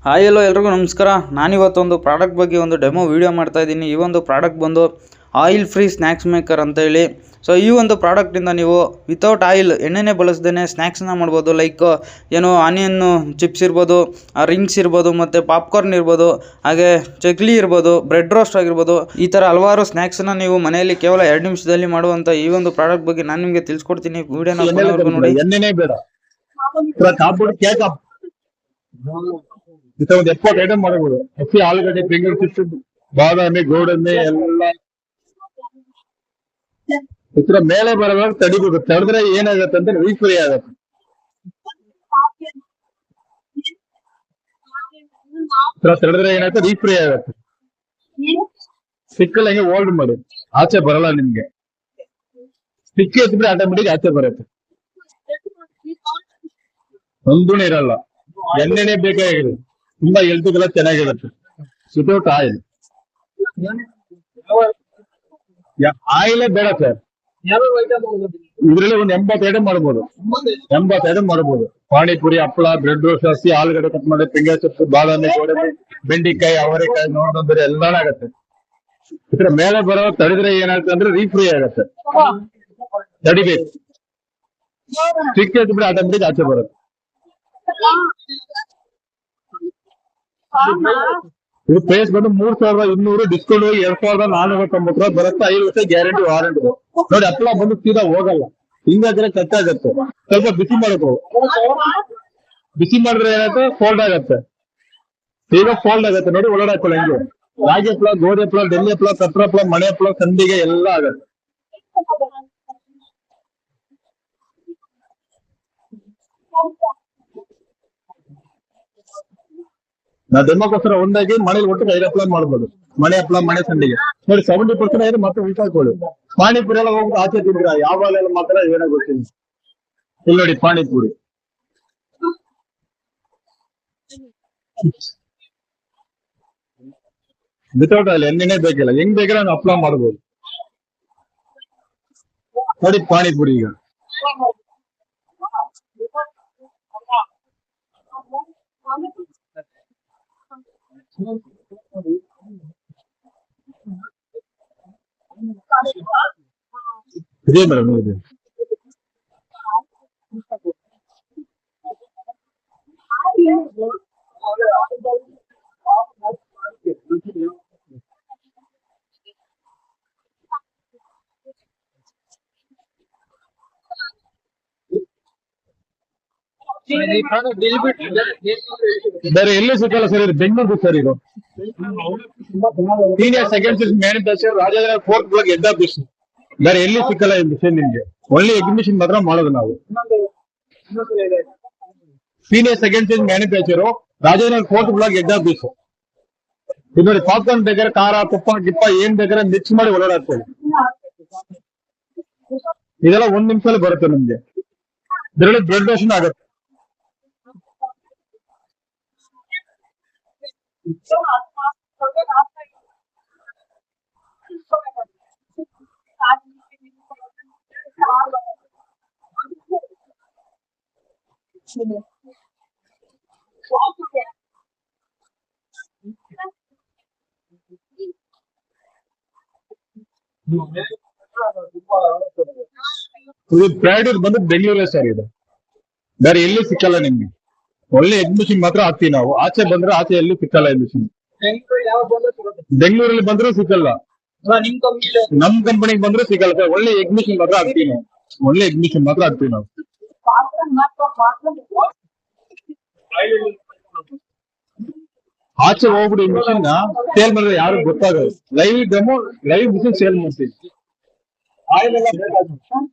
Hi ಎಲ್ಲೋ ಎಲ್ರಿಗೂ ನಮಸ್ಕಾರ. ನಾನಿವತ್ತೊಂದು product ಬಗ್ಗೆ ಒಂದು ಡೆಮೋ ವೀಡಿಯೋ ಮಾಡ್ತಾ ಇದ್ದೀನಿ. ಈ ಒಂದು ಪ್ರಾಡಕ್ಟ್ ಬಂದು ಆಯಿಲ್ ಫ್ರೀ ಸ್ನ್ಯಾಕ್ಸ್ ಮೇಕರ್ ಅಂತ ಹೇಳಿ. ಸೊ ಈ ಒಂದು ಪ್ರಾಡಕ್ಟಿಂದ ನೀವು ವಿತೌಟ್ ಆಯಿಲ್ ಎಣ್ಣೆನೇ ಬಳಸ್ದೇ ಸ್ನ್ಯಾಕ್ಸ್ನ ಮಾಡ್ಬೋದು. ಲೈಕ್ ಏನು ಆನಿಯನ್ನು ಚಿಪ್ಸ್ ಇರ್ಬೋದು, ರಿಂಗ್ಸ್ ಇರ್ಬೋದು, ಮತ್ತು ಪಾಪ್ಕಾರ್ನ್ ಇರ್ಬೋದು, ಹಾಗೆ ಚಕ್ಲಿ ಇರ್ಬೋದು, ಬ್ರೆಡ್ ರೋಸ್ಟ್ ಆಗಿರ್ಬೋದು. ಈ ಥರ ಹಲವಾರು ಸ್ನ್ಯಾಕ್ಸ್ನ ನೀವು ಮನೆಯಲ್ಲಿ ಕೇವಲ 2 ನಿಮಿಷದಲ್ಲಿ ಮಾಡುವಂಥ ಈ ಒಂದು ಪ್ರಾಡಕ್ಟ್ ಬಗ್ಗೆ ನಾನು ನಿಮಗೆ ತಿಳಿಸ್ಕೊಡ್ತೀನಿ. ವಿಡಿಯೋನ ಕೊನೆವರೆಗೂ ನೋಡಿ. ಎಣ್ಣೆನೇ ಬೇಡ, ಒಂದು 70 ಐಟಮ್ ಮಾಡಬಹುದು. ಹಸಿ ಆಲೂಗಡ್ಡೆ, ಬೆಂಗಳೂರು ಚಿಪ್ಸ್, ಬಾದಾಮಿ, ಗೋಡಂಬಿ ಎಲ್ಲ ಇತರ ಮೇಲೆ ಬರೋವಾಗ ತಡಿಬೇಕು. ತಡೆದ್ರೆ ಏನಾಗತ್ತೆ ಅಂತ ರೀಫ್ರೈ ಆಗತ್ತೆ. ತಡೆದ್ರೆ ಏನಾಗುತ್ತೆ, ರೀಫ್ರೈ ಆಗತ್ತೆ. ಸ್ಟಿಕ್ಕಲ್ಲಿ ಹಂಗೆ ಹೋಲ್ಡ್ ಮಾಡಿ, ಆಚೆ ಬರಲ್ಲ ನಿಮ್ಗೆ. ಸ್ಟಿಕ್ ಎತ್ಬಿಡಿ, ಆಟೋಮೆಟಿಕ್ ಆಚೆ ಬರುತ್ತೆ. ಒಂದೂ ಇರಲ್ಲ, ಎಣ್ಣೆನೇ ಬೇಕಾಗಿದೆ. ತುಂಬಾ ಹೆಲ್ತ್ಗೆಲ್ಲ ಚೆನ್ನಾಗಿರುತ್ತೆ. Without oil. ಆಯಿಲೇ ಬೇಡ ಸರ್. ಇದ್ರಲ್ಲಿ ಒಂದು 80 ಐಟಮ್ ಮಾಡಬಹುದು. 80 ಐಟಮ್ ಮಾಡಬಹುದು. ಪಾನಿಪುರಿ, ಹಪ್ಪಳ, ಬ್ರೆಡ್ ರೋಸ್ಟ್, ಹಸಿ ಆಲೂಗಡ್ಡೆ ಕಟ್ ಮಾಡಿ, ಫಿಂಗರ್ ಚಿಪ್ಸ್, ಬಾದಾಮಿ, ಗೋಡಂಬಿ, ಬೆಂಡೆಕಾಯಿ, ಅವರೆಕಾಯಿ, ನೋಡಿದ್ರೆ ಎಲ್ಲಾನು ಆಗತ್ತೆ. ಇದ್ರ ಮೇಲೆ ಬರೋ ತಡಿದ್ರೆ ಏನಾಗುತ್ತೆ ಅಂದ್ರೆ ರೀಫ್ರೈ ಆಗತ್ತೆ. ತಡಿಬೇಕು, ಸ್ಟಿಕ್ ಎತ್ಬಿಡಿ, ಆಟೋಮೆಟಿಕ್ ಆಚೆ ಬರುತ್ತೆ. ಇದು ಪ್ರೈಸ್ ಬಂದು 3200, ಡಿಸ್ಕೌಂಟ್ ಹೋಗಿ 2490 ರೂಪಾಯಿ ಬರುತ್ತೆ. 5 ವರ್ಷ ಗ್ಯಾರಂಟಿ, ವಾರಂಟಿ. ನೋಡಿ, ಹಪ್ಪಳ ಬಂದು ಸೀದಾ ಹೋಗಲ್ಲ, ಹಿಂಗಾದ್ರೆ ಕಟ್ ಆಗತ್ತೆ. ಸ್ವಲ್ಪ ಬಿಸಿ ಮಾಡಬೇಕು. ಬಿಸಿ ಮಾಡಿದ್ರೆ ಏನಾಗುತ್ತೆ, ಫೋಲ್ಡ್ ಆಗತ್ತೆ. ಈಗ ಫೋಲ್ಡ್ ಆಗತ್ತೆ. ನೋಡಿ, ಒಳಗಡೆ ಹಾಕೊಳ್ಳಿ. ಹೆಂಗೆ ರಾಗಿ ಹಪ್ಪಳ, ಗೋಧಿ ಹಪ್ಪಳ, ಡೆಲ್ಲಿ ಹಪ್ಪಳ, ಪೆಪ್ಪರ್ ಹಪ್ಪಳ, ಮಣೆ ಹಪ್ಪಳ, ಸಂಡಿಗೆ ಎಲ್ಲ ಆಗತ್ತೆ. ನಾ ಡೆಮೋಗೋಸ್ಕರ ಒಂದಾಗಿ ಮನೇಲಿ ಒಟ್ಟಿಗೆ 5 ಹಪ್ಪಳ ಮಾಡ್ಬೋದು. ಮನೆ ಹಪ್ಪಳ, ಮನೆ ಸಂಡಿಗೆ ನೋಡಿ 70% ಆಯ್ತು. ಮತ್ತೆ ಊಟ ಹಾಕೊಳ್ಳಿ. ಪಾನಿಪುರಿ ಎಲ್ಲ ಹೋಗ್ಬಿಟ್ಟು ಆಚೆ ತಿಂದ್ರ ಯಾವಾಗೆಲ್ಲ ಮಾತ್ರ ಏನೋ ಗೊತ್ತಿಲ್ಲ. ಇಲ್ಲಿ ನೋಡಿ, ಪಾನಿಪುರಿ ವಿತೌಟ್ ಆಯಿಲ್, ಎಣ್ಣೆನೇ ಬೇಕಿಲ್ಲ. ಹೆಂಗ್ ಬೇಕಿಲ್ಲ ನಾವು ಹಪ್ಪಳ ಮಾಡ್ಬೋದು. ನೋಡಿ ಪಾನಿಪುರಿ ಈಗ ಇದೇ ಮೇಡಮ್. ಇದೆ ಬೇರೆ ಎಲ್ಲಿ ಸಿಕ್ಕಲ್ಲ ಸರ್. ಇದು ಬೆಂಗಳೂರು ಸರ್. ಇದು senior second series manufacture, Rajendra 4th block, head office. ಬೇರೆ ಎಲ್ಲಿ ಸಿಕ್ಕಲ್ಲ ಈ ಮಿಷನ್ ನಿಮ್ಗೆ. ಒಳ್ಳೆ ಎಕ್ಸಿಬಿಷನ್ ಮಾತ್ರ ಮಾಡೋದು ನಾವು. Senior second series manufacture, Rajendra 4th block, head office. ಇದು ನೋಡಿ, ಪಾಪ್ಕಾರ್ನ್ ಬೇಕಾದ್ರೆ ಖಾರ, ತುಪ್ಪ ಗಿಪ್ಪ ಏನ್ ಬೇಕಾದ್ರೆ ಮಿಕ್ಸ್ ಮಾಡಿ ಒಳಗಡೆ ಹಾಕ್ತೇವೆ. ಇದೆಲ್ಲ 1 ನಿಮಿಷದಲ್ಲಿ ಬರುತ್ತೆ ನಿಮ್ಗೆ. ಇದರಲ್ಲಿ ಬ್ರೆಡ್ ರೋಸ್ಟ್ ಆಗುತ್ತೆ. ಇದು ಪ್ರೈವೇಟ್ ಬಂದು ಬೆಂಗಳೂರೇ ಸರ್. ಇದು ಬೇರೆ ಎಲ್ಲಿ ಸಿಕ್ಕಲ್ಲ ನಿಮ್ಗೆ. ಒಳ್ಳೆ ಎಕ್ಸಿಬಿಷನ್ ಮಾತ್ರ ಹಾಕ್ತೀವಿ ನಾವು. ಆಚೆ ಬಂದ್ರೆ ಆಚೆ ಎಲ್ಲಿ ಸಿಕ್ಕಲ್ಲ ಎಕ್ಸಿಬಿಷನ್. ಬೆಂಗಳೂರಲ್ಲಿ ಬಂದ್ರೂ ಸಿಕ್ಕಲ್ಲ, ನಮ್ ಕಂಪನಿಗೆ ಬಂದ್ರೂ ಸಿಕ್ಕಲ್ಲ ಸರ್. ಒಳ್ಳೆ ಎಕ್ಸಿಬಿಷನ್ ಮಾತ್ರ ಹಾಕ್ತೀವಿ ನಾವು. ಒಳ್ಳೆ ಎಕ್ಸಿಬಿಷನ್ ಮಾತ್ರ ಹಾಕ್ತೀವಿ ನಾವು. ಆಚೆ ಹೋಗ್ಬಿಟ್ಟು ಈ ಮಿಷನ್ ಸೇಲ್ ಮಾಡಿದ್ರೆ ಯಾರು ಗೊತ್ತಾಗಲ್ಲ. Live demo, live machine sale ಮಾಡ್ತೀವಿ. ಆಯಿಲ್ ಎಲ್ಲ ಬೇಕಾಗುತ್ತೆ.